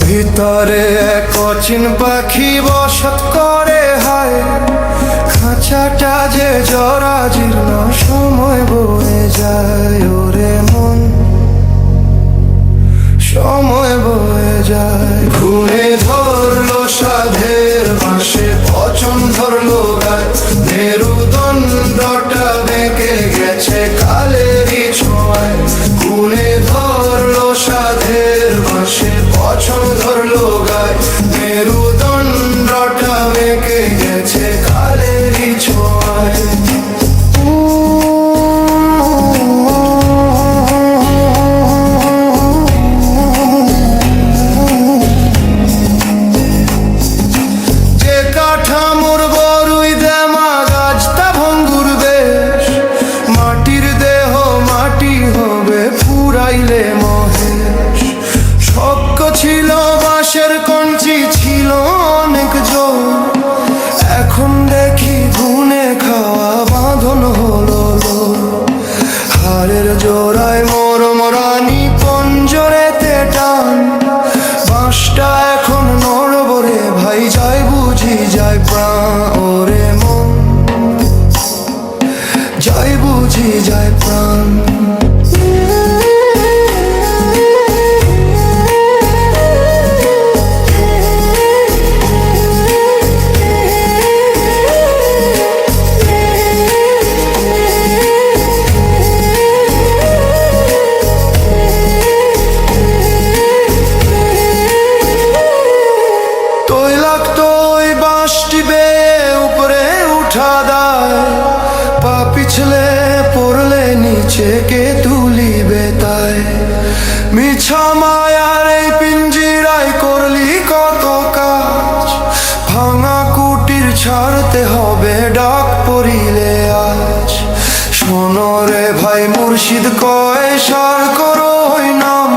ভিতরে এক অচিন পাখি বসত করে হায়, খাঁচাটা যে জরাজীর্ণ সময় বয়ে যায় ওরে মন, সময় বয়ে যায়। ঘুরে ধরলো সাধের বাঁশে, পচন ধরলো গায়, মেরুদণ্ডটা বেঁকে গেছে কালেরই ছোঁয়ায়। ঘুরে ধরলো সাধের বাঁশে, পচন ধরলো গায়, মেরুদণ্ডটা বেঁকে গেছে কালেরই ছোঁয়ায়। ছিল বাঁশের কঞ্চি, ছিল অনেক জোর, এখন দেখি গুনে খাওয়া বাঁধন হলো। হাড়ের জোড়ায় মরম রানী পঞ্জরেতে টান, বাঁশটা এখন নড়বড়ে ভাই, যায় বুঝি যায় প্রাণ ওরে মন, যায় বুঝি যায় প্রাণ। উপরে উঠা দায়, পা পিছলে পড়লে নিচে কে তুলিবে তাই। মিছা মায়ার এই পিঞ্জিরায় করলি কত কাজ, ভাঙা কুটির ছাড়তে হবে ডাক পড়িলে আজ। শোনো রে ভাই মুর্শিদ কয় সার করো নাম,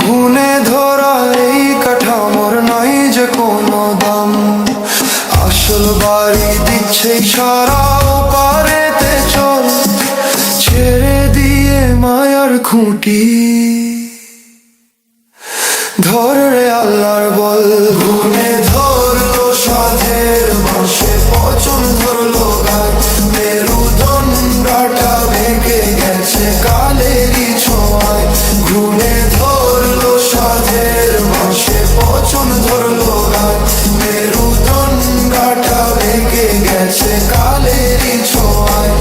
গুনে ধরা এই কাঠামোর নাই যে কোনো দাম। আসল বাড়ি দিচ্ছে সারা পারেতে চল, ছেড়ে দিয়ে মায়ার খুঁটি ধর রে আল্লাহর বল। ঘুমে ধরলো সাধের বাঁশে, পচন ধরলো গায়, মেরুদণ্ডটা ভেঙে গেছে কালেরই ছোঁয়ায়। ঘুমে ধরলো সাধের বাঁশে, পচন ধরলো গায়, মেরুদণ্ডটা ভেঙে গেছে কালেরই ছোঁয়ায়।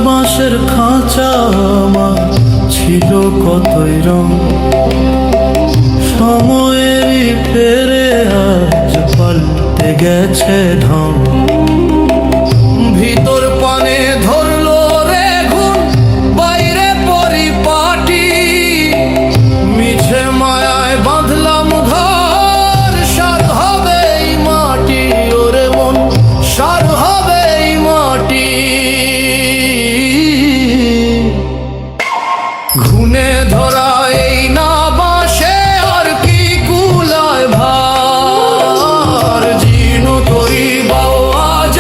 বাঁশের খাঁচা আমার ছিল কতই রং, সময়েরই ফেরে আজ পাল্টে গেছে ঢং। ভিতর পানে ধরলো রে ঘুম, বাইরে পরিপাটি, মিছে মায়ায় বাঁধলাম ঘর, সার হবে এই মাটি ওরে মন, সার হবে এই মাটি। ঘুনে ধরা এই না বাঁশে আর কি কুলায় ভার, জিনু তরি বাও আজ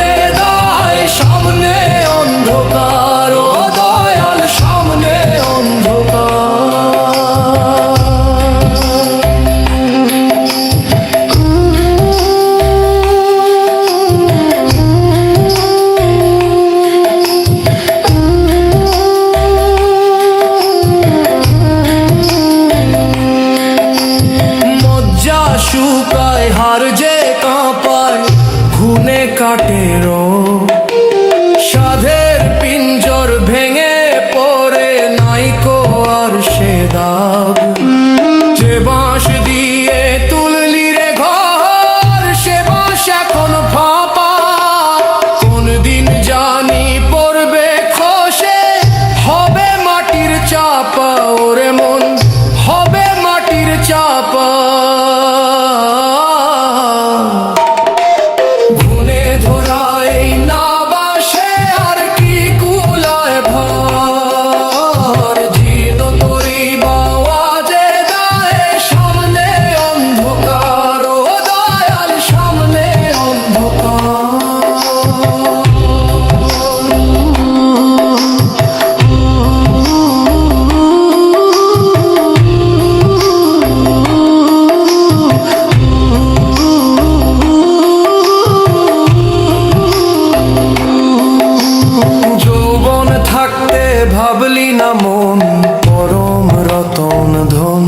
আপন পরম রতন ধন।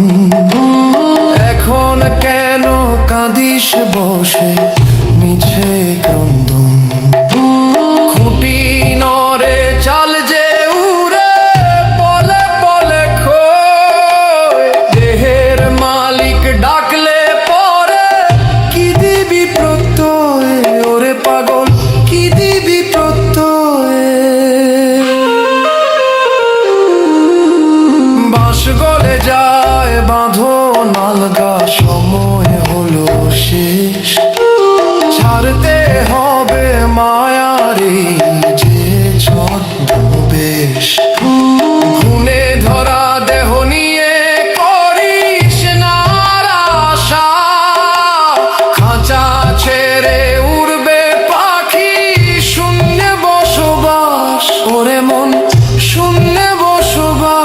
এখন কেন কাঁদিস বসে মিছে ক্রন্দন? খুঁটি নরে চাল যে উড়ে পলে পলে খোয়, দেহের মালিক ডাকলে পরে কি দিবি প্রত্যয় ওরে পাগল, কি দিবি প্রত্যয়? বাঁশ গলে যায় বাঁধো নালগা, সময় হলো শেষ। ছাড়তে হবে মায়ারি যে ছদ্মবেশ। গুনে ধরা দেহ নিয়ে করিস না আশা, খাঁচা ছেড়ে উড়বে পাখি শূন্যে বসবাস। ওরে মন শূন্যে বসবাস।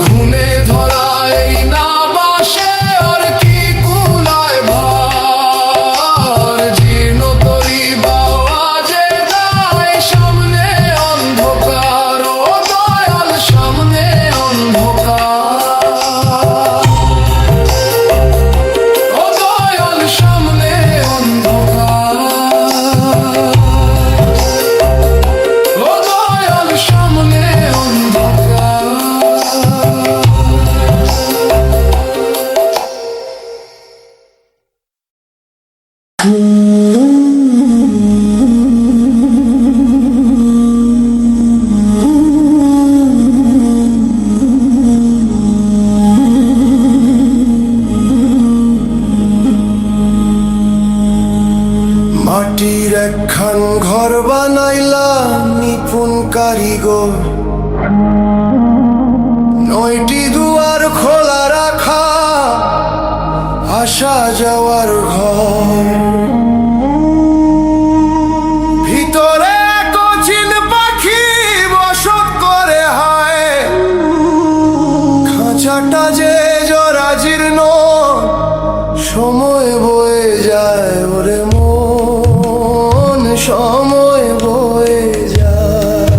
গুনে ধরা এই না বাসে আর কি কুলায় ভার, জীর্ণ তরি বাজে দায় সামনে অন্ধকার, ও দয়াল সামনে অন্ধকার, ও দয়াল সামনে অন্ধকার, ও দয়াল সামনে অন্ধকার। মাটির একখান ঘর বানাইলা নিপুণ কারিগর, 9টি দুয়ার খোলা রাখা আসা যাওয়ার ঘর। ভিতরে কচিন পাখি বসত করে হায়, খাঁচাটা যে জরাজীর্ণ সময় বয়ে যায় ওরে মন, সময় বয়ে যায়।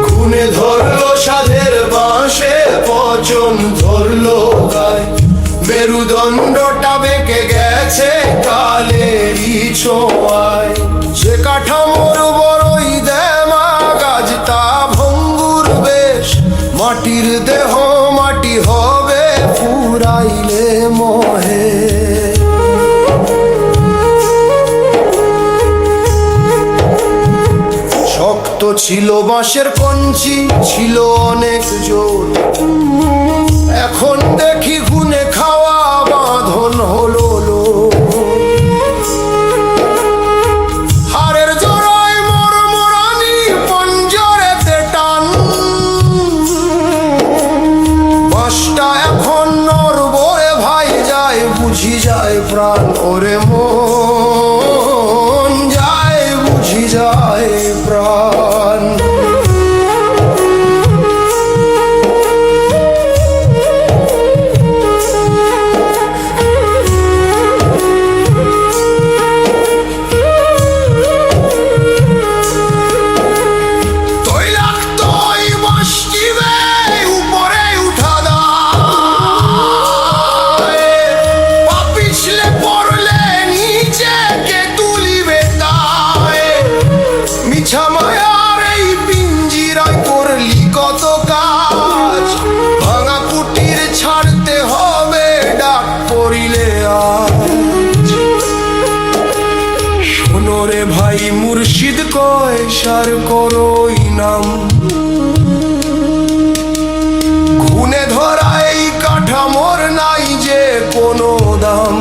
খুনে ধরলো সাধের বাঁশে পচন ধরলো গায়, মেরুদণ্ডটা বেঁকে গেছে কালেরই ছোঁয়ায়। যে কাঠামোর বড়ই দেমা গাছ তা ভঙ্গুর বেশ, মাটির দেহ মাটি হবে ফুরাইলে মোহে। শক্ত ছিল বাঁশের কঞ্চি, ছিল অনেক জোর, এখন দেখি গুনে খাওয়া বাঁধন হলো লোক। হাড়ের জোড়ায় মরমরানি পঞ্জরেতে টান, বাঁশটা এখন নড়বড়ে ভাই যায় বুঝি যায় প্রাণ। ওরে মন যায় বুঝি যায় প্রাণ। তৈলাক্ত ওই বাঁশটি বেয়ে উপরে উঠা দায়, পা পিছলে পড়লে নিচে কে তুলিবে তাই। মিছা মায়ার এই পিঞ্জিরায় করলি কত কাজ, ভাঙা কুটির ছাড়তে হবে ডাক পড়িলে আজ। শোনো রে ভাই মুর্শিদ কয় সার করোই নাম, গুনে ধরা এই কাঠামোর নাই যে কোনো দাম।